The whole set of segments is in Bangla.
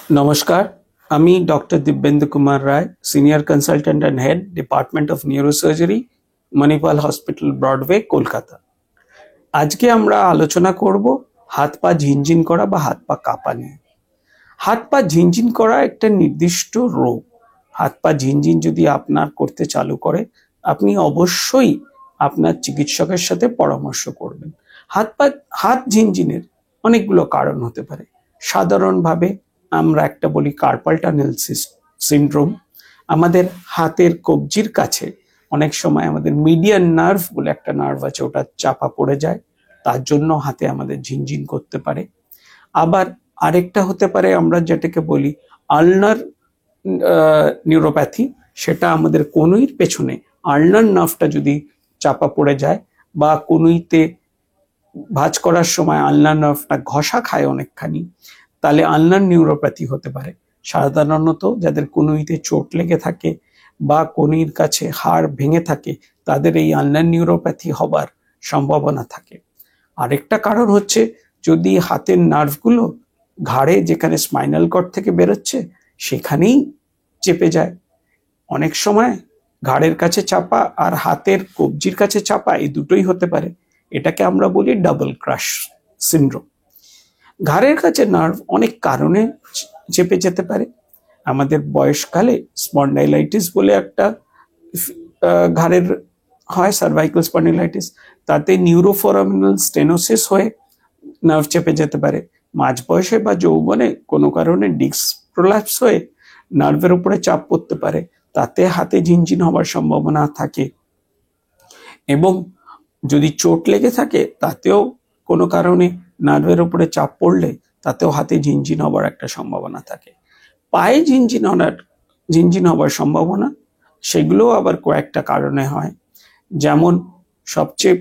नमस्कार, আমি doctor Dibyendu Kumar Roy, senior consultant and head, department of neurosurgery, Manipal hospital, Broadway, Kolkata. আজকে আমরা আলোচনা করব হাত পা ঝিনঝিন করা বা হাত পা কাঁপা নিয়ে। হাত পা ঝিনঝিন করা একটা নির্দিষ্ট রোগ। হাত পা ঝিনঝিন যদি আপনার করতে চালু করে, আপনি অবশ্যই আপনার চিকিৎসকের সাথে পরামর্শ করবেন। হাত ঝিনঝিনের অনেকগুলো কারণ হতে পারে। সাধারণভাবে আমরা একটা বলি কার্পাল টানেল সিনড্রোম। আমাদের হাতের কবজির কাছে অনেক সময় আমাদের মিডিয়ান নার্ভ বলে একটা নার্ভ আছে, ওটা চাপা পড়ে যায়, তার জন্য হাতে আমাদের ঝিনঝিন করতে পারে। আবার আরেকটা হতে পারে আমরা যেটাকে বলি আলনার নিউরোপ্যাথি, সেটা আমাদের কনুইর পেছনে আলনার নার্ভটা যদি চাপা পড়ে যায় বা কনুইতে ভাঁজ করার সময় আলনার নার্ভটা ঘষা খায় অনেকখানি, তাহলে আলনার নিউরোপ্যাথি হতে পারে। সাধারণত যাদের কনুইতে চোট লেগে থাকে বা কনুইর কাছে হাড় ভেঙে থাকে, তাদের এই আলনার নিউরোপ্যাথি হবার সম্ভাবনা থাকে। আরেকটা কারণ হচ্ছে যদি হাতের নার্ভগুলো ঘাড়ে, যেখানে স্পাইনাল কর্ড থেকে বেরোচ্ছে, সেখানেই চেপে যায়। অনেক সময় ঘাড়ের কাছে চাপা আর হাতের কবজির কাছে চাপা, এই দুটোই হতে পারে। এটাকে আমরা বলি ডাবল ক্রাশ সিনড্রোম। ঘাড়ের কাছে নার্ভ অনেক কারণে চেপে যেতে পারে। আমাদের বয়সকালে স্পন্ডাইলাইটিস বলে একটা ঘাড়ের হয়, সার্ভাইকাল স্পন্ডাইলাইটিস, তাতে নিউরোফোরামিনাল স্টেনোসিস হয়ে নার্ভ চেপে যেতে পারে। মাঝ বয়সে বা যৌবনে কোনো কারণে ডিস্ক প্রোল্যাপস হয়ে নার্ভের উপরে চাপ পড়তে পারে, তাতে হাতে ঝিনঝিন হওয়ার সম্ভাবনা থাকে। এবং যদি চোট লেগে থাকে, তাতেও কোনো কারণে নার্ভের উপরে চাপ পড়লে তাতেও হাতে ঝিনঝিন হবার একটা সম্ভাবনা থাকে। পায়ে ঝিনঝিন হবার সম্ভাবনা, সেগুলোও আবার কয়েকটা কারণে হয়। যেমন সবচেয়ে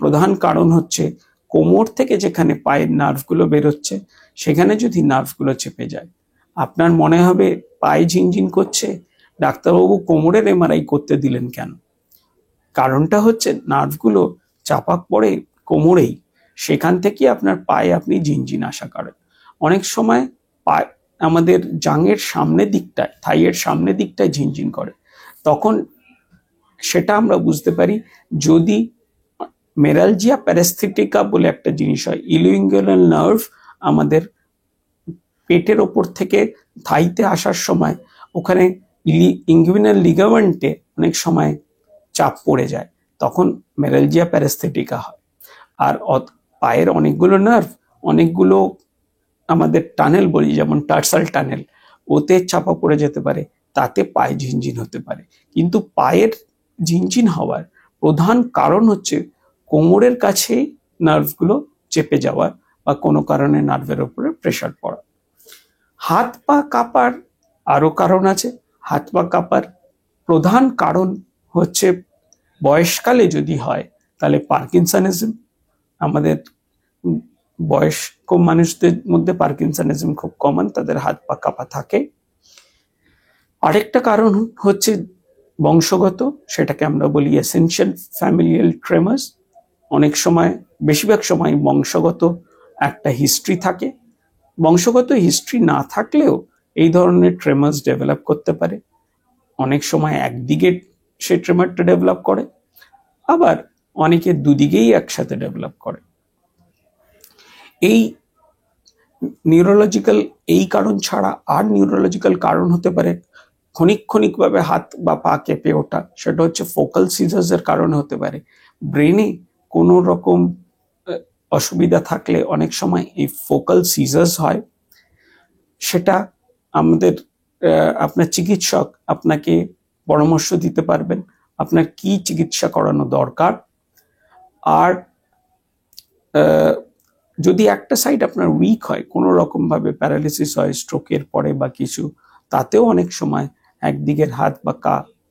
প্রধান কারণ হচ্ছে কোমর থেকে যেখানে পায়ের নার্ভগুলো বেরোচ্ছে, সেখানে যদি নার্ভগুলো চেপে যায়, আপনার মনে হবে পায়ে ঝিনঝিন করছে, ডাক্তারবাবু কোমরের এমআরআই করতে দিলেন কেন? কারণটা হচ্ছে নার্ভগুলো চাপা পড়ে কোমরেই, সেখান থেকে আপনার পায়ে আপনি ঝিনঝিন আশা করেন। অনেক সময় আমাদের জাঙের সামনের দিকটায়, থাইয়ের সামনের দিকটায় ঝিনঝিন করে, তখন সেটা আমরা বুঝতে পারি যদি মেরালজিয়া প্যারাস্থেটিকা বলে একটা জিনিস হয়। ইলিঙ্গুয়াল নার্ভ আমাদের পেটের ওপর থেকে থাইতে আসার সময় ওখানে ইঙ্গুইনাল লিগামেন্টে অনেক সময় চাপ পড়ে যায়, তখন মেরালজিয়া প্যারাস্থেটিকা হয়। আর পায়ের অনেকগুলো নার্ভ, অনেকগুলো আমাদের টানেল বলি, যেমন টার্সাল টানেল, ওতে চাপা পড়ে যেতে পারে, তাতে পায়ে ঝিনঝিন হতে পারে। কিন্তু পায়ের ঝিনঝিন হওয়ার প্রধান কারণ হচ্ছে কোমরের কাছে নার্ভগুলো চেপে যাওয়া বা কোনো কারণে নার্ভের উপরে প্রেসার পড়া। হাত পা কাঁপার আরো কারণ আছে। হাত পা কাঁপার প্রধান কারণ হচ্ছে বয়সকালে যদি হয়, তাহলে পার্কিনসনিজম। আমাদের বয়স্ক মানুষদের মধ্যে পার্কিনসনিজম খুব কমন, তাদের হাত পা কাঁপা থাকে। আরেকটা কারণ হচ্ছে বংশগত, সেটাকে আমরা বলি এসেনশিয়াল ফ্যামিলিয়াল ট্রেমার্স। অনেক সময়, বেশিরভাগ সময় বংশগত একটা হিস্ট্রি থাকে। বংশগত হিস্ট্রি না থাকলেও এই ধরনের ট্রেমার্স ডেভেলপ করতে পারে। অনেক সময় একদিকে সে ট্রেমারটা ডেভেলপ করে, আবার অনেকে দুদিকেই একসাথে ডেভেলপ করে। এই নিউরোলজিক্যাল এই কারণ ছাড়া আর নিউরোলজিক্যাল কারণ হতে পারে ক্ষণিকভাবে হাত বা পা কেঁপে ওঠা, সেটা হচ্ছে ফোকাল সিজার্স এর কারণে হতে পারে। ব্রেনে কোনো রকম অসুবিধা থাকলে অনেক সময় এই ফোকাল সিজার্স হয়। সেটা আমাদের আপনার চিকিৎসক আপনাকে পরামর্শ দিতে পারবেন আপনার কি চিকিৎসা করানো দরকার। আর যদি একটা সাইড আপনার উইক হয়, কোনো রকম ভাবে প্যারালিসিস হয় স্ট্রোকের পরে বা কিছু, তাতেও অনেক সময় একদিকের হাত বা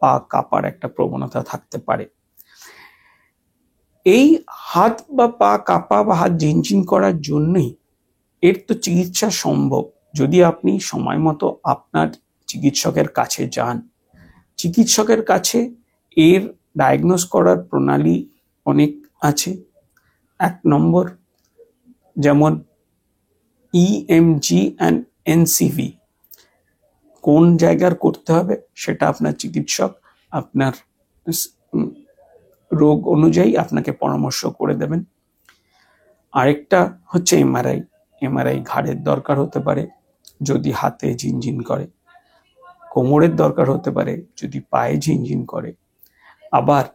পা কাঁপার একটা প্রবণতা থাকতে পারে। এই হাত বা পা কাঁপা বা হাত ঝিনঝিন করার জন্যই এর তো চিকিৎসা সম্ভব যদি আপনি সময় মতো আপনার চিকিৎসকের কাছে যান। চিকিৎসকের কাছে এর ডায়াগনোস করার প্রণালী অনেক আছে। 1 নম্বর, যেমন EMG অ্যান্ড এনসিভি কোন জায়গার করতে হবে সেটা আপনার চিকিৎসক আপনার রোগ অনুযায়ী আপনাকে পরামর্শ করে দেবেন। আরেকটা হচ্ছে এমআরআই। এমআরআই ঘাড়ের দরকার হতে পারে যদি হাতে ঝিনঝিন করে, কোমরের দরকার হতে পারে যদি পায়ে ঝিনঝিন করে, আবার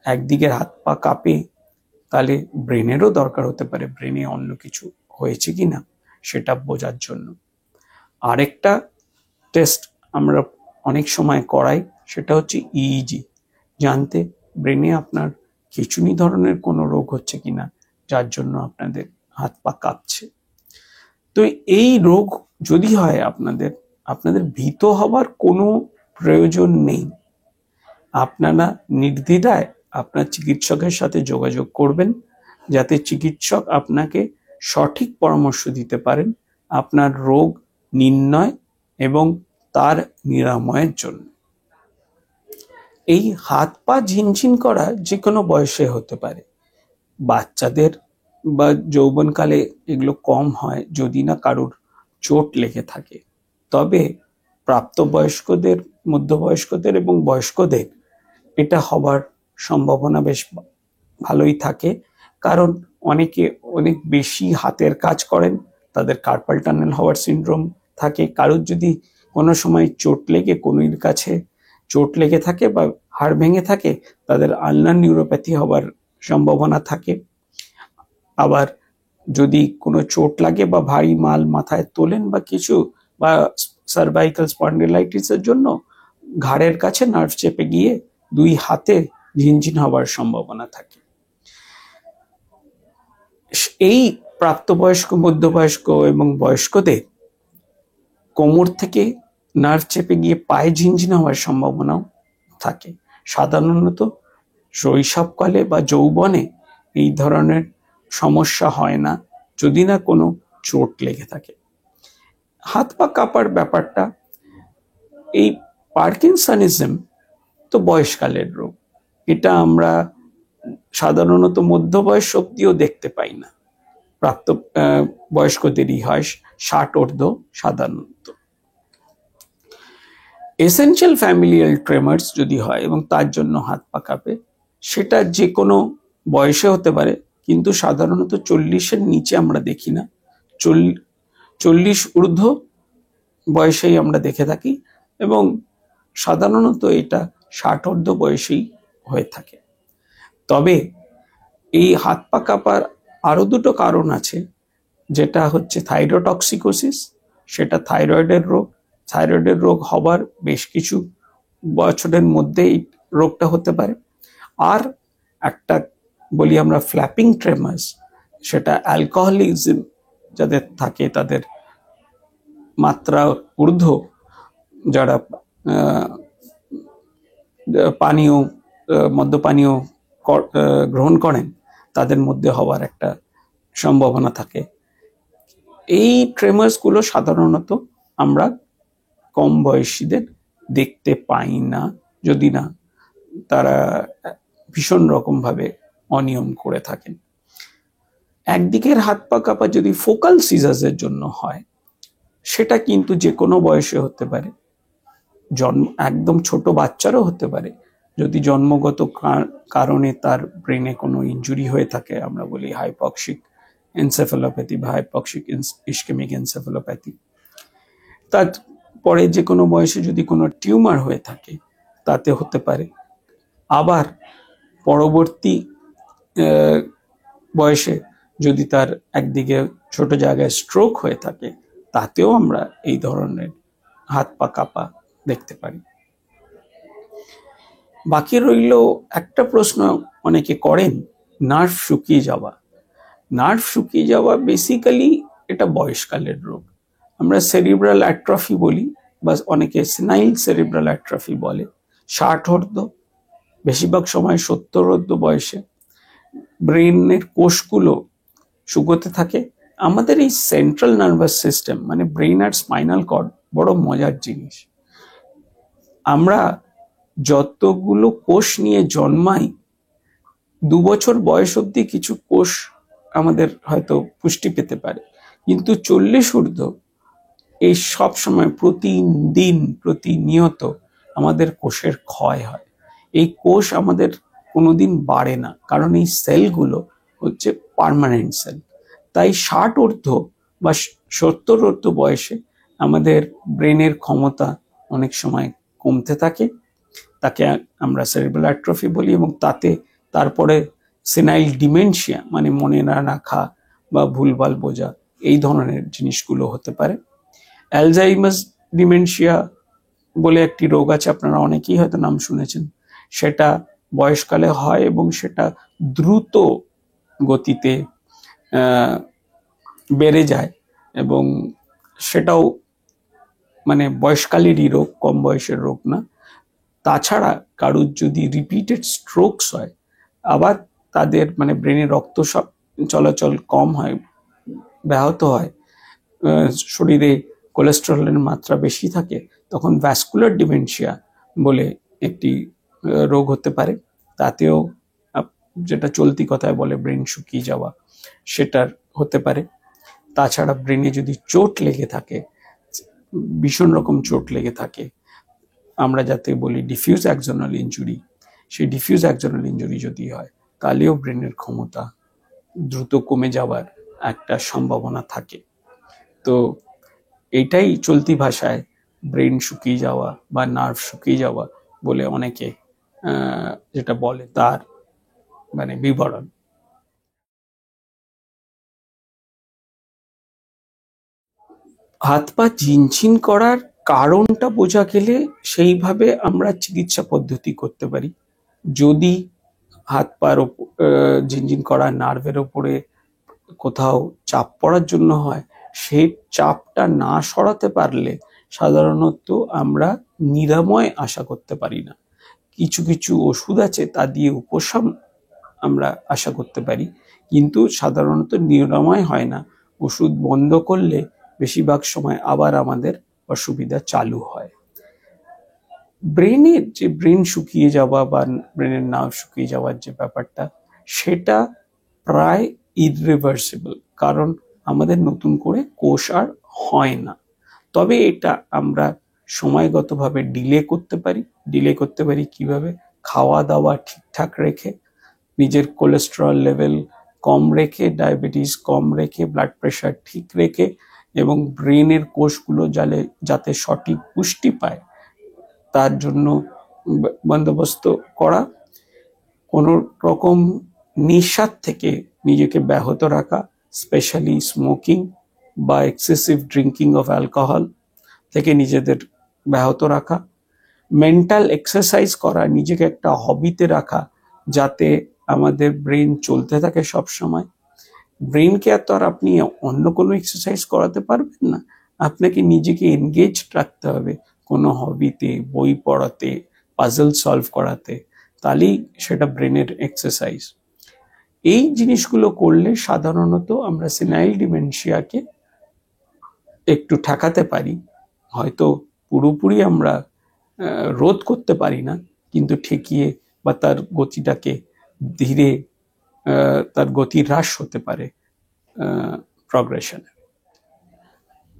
একদিকের হাত পা কাঁপে তাহলে ব্রেনেরও দরকার হতে পারে, ব্রেনে অন্য কিছু হয়েছে কিনা সেটা বোঝার জন্য। আরেকটা টেস্ট আমরা অনেক সময় করাই, সেটা হচ্ছে ইইজি, জানতে ব্রেনে আপনার খিঁচুনি ধরনের কোনো রোগ হচ্ছে কিনা যার জন্য আপনাদের হাত পা কাঁপছে। তো এই রোগ যদি হয় আপনাদের ভীত হবার কোনো প্রয়োজন নেই। আপনারা নির্দ্বিধায় আপনার চিকিৎসকের সাথে যোগাযোগ করবেন যাতে চিকিৎসক আপনাকে সঠিক পরামর্শ দিতে পারেন আপনার রোগ নির্ণয় এবং তার নিরাময়ের জন্য। এই হাত পা ঝিনঝিন করা যে কোনো বয়সে হতে পারে। বাচ্চাদের বা যৌবনকালে এগুলো কম হয় যদি না কারোর চোট লেগে থাকে, তবে প্রাপ্তবয়স্কদের, মধ্যবয়স্কদের এবং বয়স্কদের এটা হবার সম্ভাবনা বেশ ভালোই থাকে, কারণ অনেকে অনেক বেশি হাতের কাজ করেন, তাদের কার্পাল টানেল হওয়ার সিনড্রোম থাকে। কারোর যদি কোনো সময় চোট লেগে কনুইর কাছে চোট লেগে থাকে বা হাড় ভেঙে থাকে, তাদের আলনার নিউরোপ্যাথি হবার সম্ভাবনা থাকে। আবার যদি কোনো চোট লাগে বা ভারী মাল মাথায় তোলেন বা কিছু, বা সার্ভাইকাল স্পন্ডিলাইটিসের জন্য ঘাড়ের কাছে নার্ভ চেপে গিয়ে দুই হাতে ঝিনঝিন হবার সম্ভাবনা থাকে। এই প্রাপ্তবয়স্ক, মধ্যবয়স্ক এবং বয়স্কদের কোমর থেকে নার্ভ চেপে গিয়ে পায়ে ঝিনঝিন হওয়ার সম্ভাবনাও থাকে। সাধারণত শৈশবকালে বা যৌবনে এই ধরনের সমস্যা হয় না যদি না কোনো চোট লেগে থাকে। হাত পা কাঁপার ব্যাপারটা, এই পার্কিনসনিজম তো বয়সকালের রোগ, এটা আমরা সাধারণত মধ্যবয়স অব্দিও দেখতে পাই না, প্রাপ্ত বয়স্কদেরই হয়, 60 ঊর্ধ্ব সাধারণত। এসেনশিয়াল ফ্যামিলিয়াল ট্রেমার্স যদি হয় এবং তার জন্য হাত পা কাঁপে, সেটা যে কোনো বয়সে হতে পারে, কিন্তু সাধারণত 40-এর নিচে আমরা দেখি না, 40 ঊর্ধ্ব বয়সেই আমরা দেখে থাকি এবং সাধারণত এটা 60 ঊর্ধ্ব বয়সেই হয়ে থাকে। তবে এই হাত পা কাঁপার আরো দুটো কারণ আছে, যেটা হচ্ছে থাইরোটক্সিকোসিস, সেটা থাইরয়েডের রোগ। থাইরয়েডের রোগ হবার বেশ কিছু বছরের মধ্যেই রোগটা হতে পারে। আর একটা বলি আমরা ফ্ল্যাপিং ট্রেমার্স, সেটা অ্যালকোহলিজম যাদের থাকে, তাদের মাত্রা ঊর্ধ্ব যারা পানীয় মদ্যপানীয় গ্রহণ করেন, তাদের মধ্যে হওয়ার একটা সম্ভাবনা থাকে। এই ট্রেমার্সগুলো সাধারণত আমরা কম বয়সীদের দেখতে পাই না, যদি না তারা ভীষণ রকমভাবে অনিয়ম করে থাকেন। একদিকের হাত পা কাঁপা যদি ফোকাল সিজার্সের জন্য হয়, সেটা কিন্তু যে কোনো বয়সে হতে পারে, একদম ছোট বাচ্চারও হতে পারে। যদি জন্মগত কারণে তার ব্রেনে কোনো ইনজুরি হয়ে থাকে, আমরা বলি হাইপক্সিক এনসেফালোপ্যাথি বা হাইপক্সিক ইস্কেমিক এনসেফালোপ্যাথি। তারপরে যে কোনো বয়সে যদি কোনো টিউমার হয়ে থাকে, তাতে হতে পারে। আবার পরবর্তী বয়সে যদি তার একদিকে ছোট জায়গায় স্ট্রোক হয়ে থাকে, তাতেও আমরা এই ধরনের হাত পা কাঁপা দেখতে পারি। বাকি রইল একটা প্রশ্ন অনেকে করেন, নার্ভ শুকিয়ে যাওয়া। নার্ভ শুকিয়ে যাওয়া বেসিক্যালি এটা বয়সকালের রোগ। আমরা সেরিব্রাল অ্যাট্রফি বলি, বা অনেকে সেনাইল সেরিব্রাল অ্যাট্রফি বলে। 60 ঊর্ধ্ব, বেশিরভাগ সময় 70 ঊর্ধ্ব বয়সে ব্রেনের কোষগুলো শুকোতে থাকে। আমাদের এই সেন্ট্রাল নার্ভাস সিস্টেম, মানে ব্রেন আর স্পাইনাল কর্ড, বড় মজার জিনিস। আমরা যতগুলো কোষ নিয়ে জন্মাই, 2 বছর বয়স অবধি কিছু কোষ আমাদের হয়তো পুষ্টি পেতে পারে, কিন্তু 40 ঊর্ধ্ব এই সব সময় প্রতিদিন প্রতিনিয়ত আমাদের কোষের ক্ষয় হয়। এই কোষ আমাদের কোনোদিন বাড়ে না, কারণ এই সেলগুলো হচ্ছে পার্মানেন্ট সেল। তাই 60 ঊর্ধ্ব বা 70 ঊর্ধ্ব বয়সে আমাদের ব্রেনের ক্ষমতা অনেক সময় কমতে থাকে, তাকে আমরা সেরিব্রাল অ্যাট্রফি বলি, এবং তারপরে সেনাইল ডিমেনশিয়া মানে মনে না রাখা বা ভুলভাল বোঝা এই ধরনের জিনিসগুলো হতে পারে। অ্যালজাইমার্স ডিমেনশিয়া বলে একটি রোগ আছে, আপনারা অনেকেই হয়তো নাম শুনেছেন। সেটা বয়সকালে হয় এবং সেটা দ্রুত গতিতে বেড়ে যায়, এবং সেটাও মানে বয়সকালেরই রোগ, কম বয়সের রোগ না। তাছাড়া কারুর যদি রিপিটেড স্ট্রোকস হয়, আবার তাদের মানে ব্রেনে রক্ত চলাচল কম হয়, ব্যাহত হয়, শরীরে কোলেস্টেরলের মাত্রা বেশি থাকে, তখন ভ্যাসকুলার ডিমেনশিয়া বলে একটি রোগ হতে পারে। তাতেও যেটা চলতি কথায় বলে ব্রেন শুকিয়ে যাওয়া, সেটার হতে পারে। তাছাড়া ব্রেনে যদি চোট লেগে থাকে, ভীষণ রকম চোট লেগে থাকে, আমরা যাতে বলি ডিফিউজ অ্যাক্সোনাল ইনজুরি, সেই ডিফিউজ অ্যাক্সোনাল ইনজুরি যদি হয়, তাহলেও ব্রেনের ক্ষমতা দ্রুত কমে যাওয়ার একটা সম্ভাবনা থাকে। তো এইটাই চলতি ভাষায় ব্রেন শুকিয়ে যাওয়া বা নার্ভ শুকিয়ে যাওয়া বলে অনেকে যেটা বলে, তার মানে বিবরণ। হাত পা ঝিনঝিন করার কারণটা বোঝা গেলে সেইভাবে আমরা চিকিৎসা পদ্ধতি করতে পারি। যদি হাত পার ঝিনঝিন করা নার্ভের ওপরে কোথাও চাপ পড়ার জন্য হয়, সেই চাপটা না সরাতে পারলে সাধারণত আমরা নিরাময় আশা করতে পারি না। কিছু কিছু ওষুধ আছে, তা দিয়ে উপশম আমরা আশা করতে পারি, কিন্তু সাধারণত নিরাময় হয় না। ওষুধ বন্ধ করলে বেশিরভাগ সময় আবার আমাদের অসুবিধা চালু হয়। ব্রেনের যে ব্রেন শুকিয়ে যাওয়া বা ব্রেনের নার্ভ শুকিয়ে যাওয়ার যে ব্যাপারটা, সেটা প্রায় ইররিভার্সিবল, কারণ আমাদের নতুন করে কোষ আর হয় না। তবে এটা আমরা সময়গতভাবে ডিলে করতে পারি কিভাবে? খাওয়া দাওয়া ঠিকঠাক রেখে, নিজের কোলেস্টেরল লেভেল কম রেখে, ডায়াবেটিস কম রেখে, ব্লাড প্রেশার ঠিক রেখে, এবং ব্রেনের কোষগুলো যাতে সঠিক পুষ্টি পায় তার জন্য বন্দোবস্ত করা। কোনো রকম নেশার থেকে নিজেকে ব্যাহত রাখা, স্পেশালি স্মোকিং বা এক্সেসিভ ড্রিঙ্কিং অফ অ্যালকোহল থেকে নিজেদের ব্যাহত রাখা। মেন্টাল এক্সারসাইজ করা, নিজেকে একটা হবিতে রাখা, যাতে আমাদের ব্রেন চলতে থাকে সব সময়। ব্রেনকে আর আপনি অন্য কোনো এক্সারসাইজ করাতে পারবেন না, আপনাকে নিজেকে এনগেজ রাখতে হবে কোনো হবিতে, বই পড়াতে, পাজল সলভ করাতে, তাহলেই সেটা ব্রেনের এক্সারসাইজ। এই জিনিসগুলো করলে সাধারণত আমরা সেনাইল ডিমেনশিয়াকে একটু ঠেকাতে পারি। হয়তো পুরোপুরি আমরা রোধ করতে পারি না, কিন্তু ঠেকিয়ে বা তার গতিটাকে ধীরে, তার গতি হ্রাস হতে পারে প্রগ্রেশনে।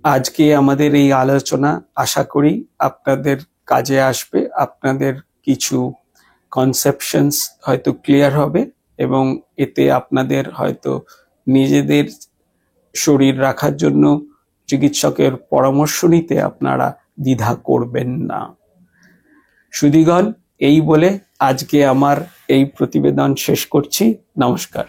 আজকে আমাদের এই আলোচনা আশা করি আপনাদের কাজে আসবে, আপনাদের কিছু কনসেপশনস হয়তো ক্লিয়ার হবে, এবং এতে আপনাদের হয়তো নিজেদের শরীর রাখার জন্য চিকিৎসকের পরামর্শ নিতে আপনারা দ্বিধা করবেন না। সুধীগণ, এই বলে আজকে আমার এই প্রতিবেদন শেষ করছি। নমস্কার।